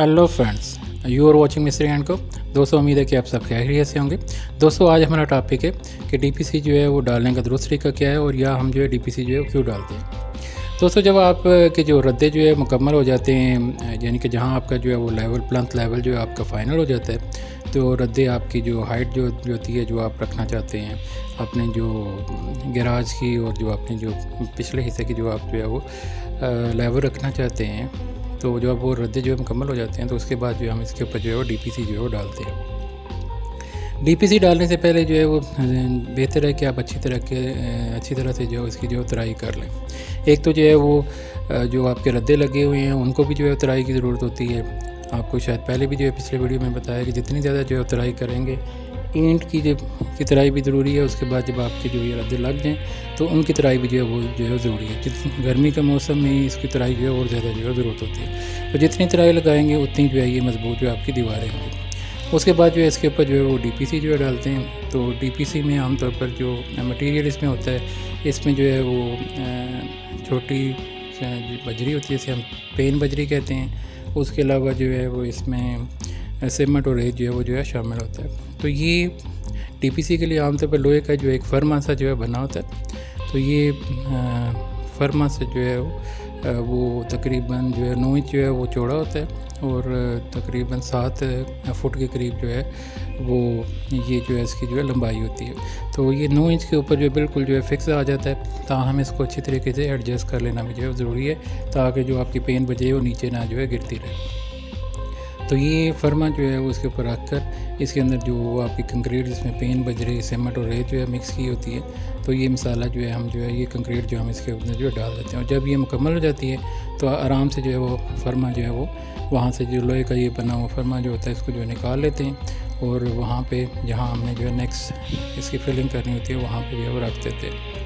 Hello friends, you are watching Mistry and co. दोस्तों, उम्मीद है कि आप सब खैरियत से होंगे। दोस्तों, आज हमारा टॉपिक है कि डीपीसी जो है वो डालने का दुरुस्त तरीका क्या है और या हम जो है डीपीसी जो है वो क्यों डालते हैं। दोस्तों, जब आप के जो रद्दे जो है मुकम्मल हो जाते हैं, यानी कि जहाँ आपका जो है वो लेवल प्लंथ लेवल जो है आपका फ़ाइनल हो जाता है, तो रद्दे आपकी जो हाइट जो होती है, जो आप रखना चाहते हैं अपने जो गैराज की और जो अपने जो पिछले हिस्से की जो आप जो है वो लेवल रखना चाहते हैं, तो जब वो रद्दे जो है मुकम्मल हो जाते हैं तो उसके बाद जो है हम इसके ऊपर जो है वो डीपीसी जो है वो डालते हैं। डीपीसी डालने से पहले जो है वो बेहतर है कि आप अच्छी तरह से जो इसकी जो तराई कर लें। एक तो जो है वो जो आपके रद्दे लगे हुए हैं उनको भी जो है तराई की ज़रूरत होती है। आपको शायद पहले भी जो है पिछले वीडियो में बताया कि जितनी ज़्यादा जो है तराई करेंगे, ईंट की तराई भी ज़रूरी है। उसके बाद जब आपके जो ये रद्दे लग जाएँ तो उनकी तराई भी जो है वो ज़रूरी है। जितनी गर्मी के मौसम में इसकी तराई जो है और ज़्यादा जो है ज़रूरत होती है। तो जितनी तराई लगाएंगे उतनी जो है ये मजबूत जो है आपकी दीवारें होंगी। उसके बाद जो है इसके ऊपर जो है वो डीपीसी जो है डालते हैं। तो डीपीसी में आमतौर पर जो मटेरियल इसमें होता है, इसमें जो है वो छोटी बजरी होती है, जैसे हम पेन बजरी कहते हैं। उसके अलावा जो है वो इसमें सीमेंट और रेत जो है वो जो है शामिल होता है। तो ये डीपीसी के लिए आमतौर पर लोहे का जो एक फर्मा सा जो है बना होता है। तो ये फर्मा से जो है वो तकरीबन जो है 9 इंच जो है वो चौड़ा होता है और तकरीबन 7 फुट के करीब जो है वो ये जो है इसकी जो है लंबाई होती है। तो ये 9 इंच के ऊपर जो है बिल्कुल जो है फिक्स आ जाता है। ताहम इसको अच्छी तरीके से एडजस्ट कर लेना भी जो है ज़रूरी है, ताकि जो आपकी पेन बजे वो नीचे ना जो है गिरती रहे। तो ये फर्मा जो है वो इसके ऊपर रख कर इसके अंदर जो आपकी कंक्रीट, जिसमें पेन बजरी सीमेंट और रेत जो है मिक्स की होती है, तो ये मसाला जो है हम जो है ये कंक्रीट जो हम इसके अंदर जो है डाल देते हैं। और जब ये मुकम्मल हो जाती है तो आराम से जो है वो फर्मा जो है वो वहाँ से जो लोहे का ये बना हुआ फर्मा जो होता है इसको जो है निकाल लेते हैं और वहाँ पे जहाँ हमने जो है नेक्स्ट इसकी फिलिंग करनी होती है वहाँ पे जो है वो रख देते हैं।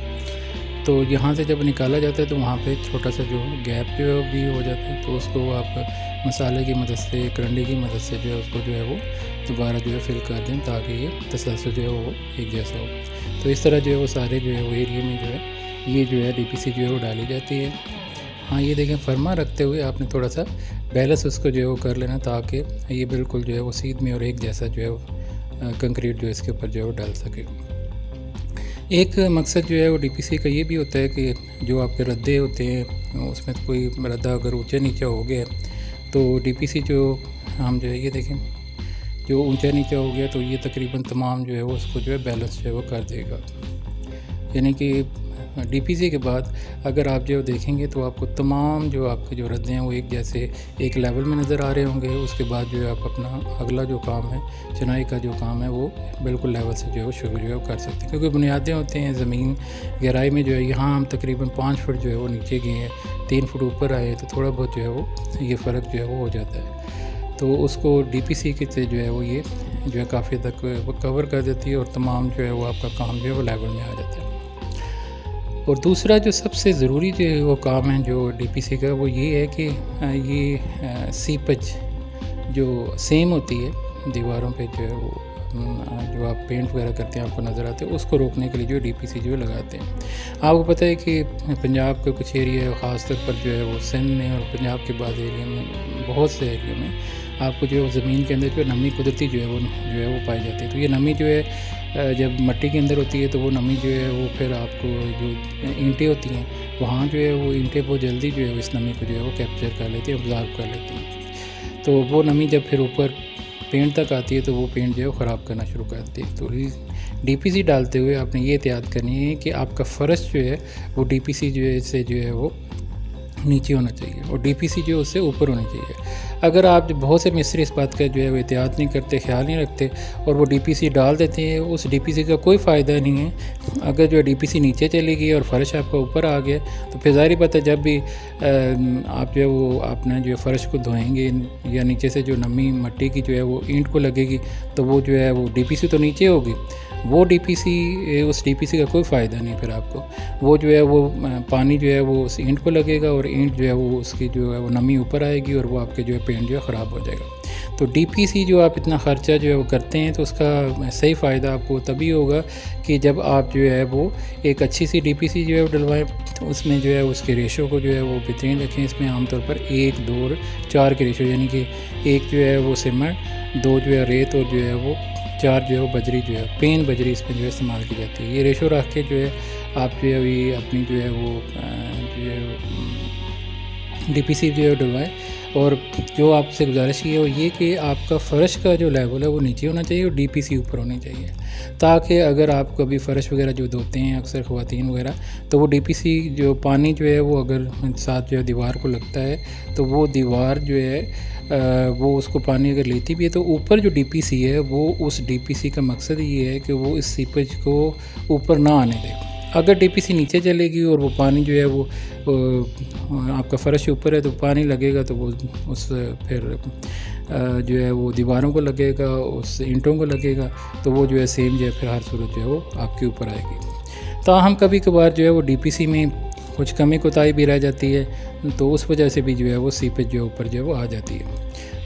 तो यहाँ से जब निकाला जाता है तो वहाँ पे छोटा सा जो गैप जो है भी हो जाता है, तो उसको आप मसाले की मदद से, करंडी की मदद से जो है उसको जो है वो दोबारा जो है फिल कर दें, ताकि ये तसलसल जो है वो एक जैसा हो। तो इस तरह जो है वो सारे जो है वो एरिया में जो है ये जो है डीपीसी जो है वो डाली जाती है। हाँ, ये देखें, फर्मा रखते हुए आपने थोड़ा सा बैलेंस उसको जो है वो कर लेना, ताकि ये बिल्कुल जो है वो सीध में और एक जैसा जो है वो कंक्रीट जो है इसके ऊपर जो है वो डाल सके। एक मकसद जो है वो डीपीसी का ये भी होता है कि जो आपके रद्दे होते हैं उसमें तो कोई रद्दा अगर ऊंचा नीचा हो गया तो डीपीसी जो हम जो है ये देखें, जो ऊंचा नीचा हो गया तो ये तकरीबन तमाम जो है वो उसको जो है बैलेंस जो है वो कर देगा। यानी कि डीपीसी के बाद अगर आप जो देखेंगे तो आपको तमाम जो आपके जो रद्दे हैं वो एक जैसे एक लेवल में नज़र आ रहे होंगे। उसके बाद जो है आप अपना अगला जो काम है, चिनाई का जो काम है, वो बिल्कुल लेवल से जो है वो शुरू जो है वो कर सकते हैं। क्योंकि बुनियादें होते हैं ज़मीन गहराई में जो है, यहाँ हम तकरीबन 5 फुट जो है वो नीचे गए हैं, 3 फुट ऊपर आए, तो थोड़ा बहुत जो है वो ये फ़र्क जो है वो हो जाता है। तो उसको डीपीसी के से जो है वो ये जो है काफ़ी तक वो कवर कर देती है और तमाम जो है वो आपका काम जो है वो लेवल में आ जाता है। और दूसरा जो सबसे ज़रूरी जो है वो काम है जो डीपीसी का, वो ये है कि ये सीपज जो सेम होती है दीवारों पे जो है वो जो आप पेंट वगैरह करते हैं आपको नज़र आते हैं, उसको रोकने के लिए जो डीपीसी जो लगाते हैं। आपको पता है कि पंजाब के कुछ एरिया ख़ास तौर पर जो है वो सिंध में और पंजाब के बाद एरिया में, बहुत से एरिया में आपको जो है ज़मीन के अंदर जो नमी कुदरती जो है वो पाई जाती है। तो ये नमी जो है जब मिट्टी के अंदर होती है तो वो नमी जो है वो फिर आपको जो ईंटें होती हैं वहाँ जो है वो ईंटें बहुत जल्दी जो है इस नमी को जो है वो कैप्चर कर लेती हैं, ऑब्ज़र्व कर लेती हैं। तो वो नमी जब फिर ऊपर पेंट तक आती है तो वो पेंट जो है वो ख़राब करना शुरू कर देती है। तो डीपीसी डालते हुए आपने ये एहतियात करनी है कि आपका फ़र्श जो है वो डीपीसी जो है से जो है वो नीचे होना चाहिए और डीपीसी जो है उससे ऊपर होनी चाहिए। अगर आप बहुत से मिस्त्री इस बात का जो है वो एहतियात नहीं करते, ख्याल नहीं रखते और वो डीपीसी डाल देते हैं, उस डीपीसी का कोई फ़ायदा नहीं है। अगर जो डीपीसी नीचे चली गई और फ़र्श आपका ऊपर आ गया तो फिर ज़ाहिर बात है जब भी आप जो है वो अपना जो है फ़र्श को धोएंगे या नीचे से जो नमी मिट्टी की जो है वो ईंट को लगेगी तो वो जो है वो डीपीसी तो नीचे होगी, वो डीपीसी उस डीपीसी का कोई फ़ायदा नहीं फिर आपको। वो जो है वो पानी जो है वो उस ईंट को लगेगा और ईंट जो है वो उसकी जो है वो नमी ऊपर आएगी और वो आपके जो है पेंट जो है ख़राब हो जाएगा। तो डीपीसी जो आप इतना ख़र्चा जो है वो करते हैं तो उसका सही फ़ायदा आपको तभी होगा कि जब आप जो है वो एक अच्छी सी डीपीसी जो है वो डलवाएं। तो उसमें जो है उसके रेशो को जो है वो बेहतरीन रखें। इसमें आमतौर पर 1, 2 और 4 के रेशो, यानी कि 1 जो है वो सीमेंट, 2 जो है रेत और जो है वो 4 जो है वो बजरी जो है पेन बजरी इसमें जो है इस्तेमाल की जाती है। ये रेशो रख के जो है आप जो है अभी अपनी जो है वो जो है डीपीसी जो है डलवाएं। और जो आपसे गुजारिश की है वो ये कि आपका फ़र्श का जो लेवल है वो नीचे होना चाहिए और डीपीसी ऊपर होनी चाहिए, ताकि अगर आप कभी फ़र्श वगैरह जो धोते हैं अक्सर ख़वातीन वगैरह, तो वो डीपीसी जो पानी जो है वो अगर साथ जो है दीवार को लगता है तो वो दीवार जो है वो उसको पानी अगर लेती भी है तो ऊपर जो डीपीसी है वो उस डीपीसी का मकसद ये है कि वो इस सीपेज को ऊपर ना आने दे। अगर डीपीसी नीचे चलेगी और वो पानी जो है वो आपका फ़र्श ऊपर है तो पानी लगेगा तो वो उस फिर जो है वो दीवारों को लगेगा, उस ईंटों को लगेगा, तो वो जो है सेम जो है फिर हर सूरत जो है वो आपके ऊपर आएगी। ताहम कभी कभार जो है वो डीपीसी में कुछ कमी कोताही भी रह जाती है, तो उस वजह से भी जो है वो सीपेज जो है ऊपर जो है वो आ जाती है।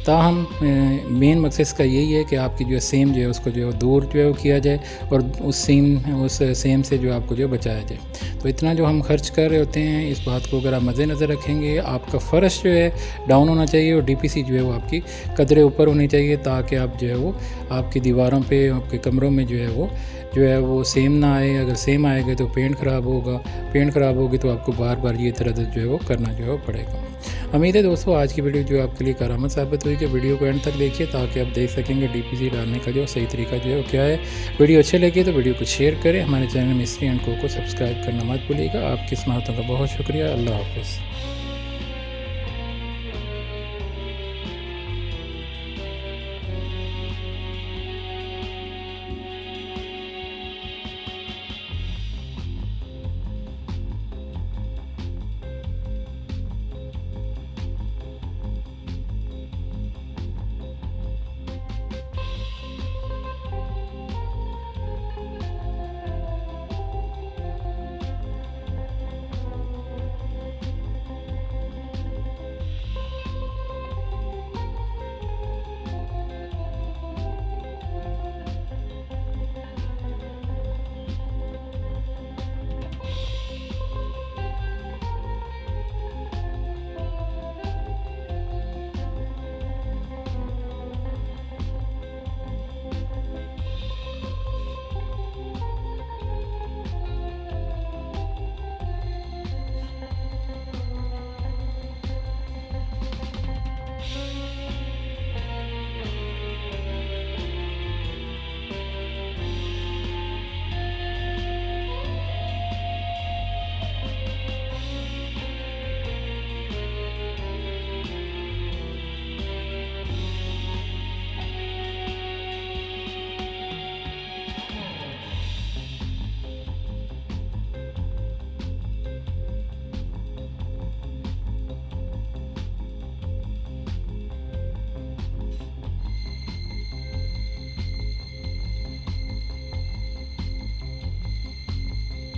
ताहम मेन मकसद इसका यही है कि आपकी जो है सेम जो है उसको जो है दूर जो है वो किया जाए और उस सेम से जो आपको जो है बचाया जाए। तो इतना जो हम खर्च कर रहे होते हैं, इस बात को अगर आप मद्देनज़र रखेंगे, आपका फ़र्श जो है डाउन होना चाहिए और डीपीसी जो है वो आपकी कदरे ऊपर होनी चाहिए, ताकि आप जो है वो आपकी दीवारों पे, आपके कमरों में जो है वो सेम ना आए। अगर सेम आएगा तो पेंट ख़राब होगा, पेंट ख़राब होगी तो आपको बार बार ये तरह जो है वो करना जो है वो पड़ेगा। उम्मीद है दोस्तों आज की वीडियो जो आपके लिए कारामद साबित हुई कि वीडियो को एंड तक देखिए, ताकि आप देख सकेंगे डीपीसी डालने का जो सही तरीका जो है वो क्या है। वीडियो अच्छे लगे तो वीडियो को शेयर करें। हमारे चैनल मिस्त्री एंड को सब्सक्राइब करना मत भूलिएगा। आपकी समातों का बहुत शुक्रिया। अल्लाह हाफ़िज़।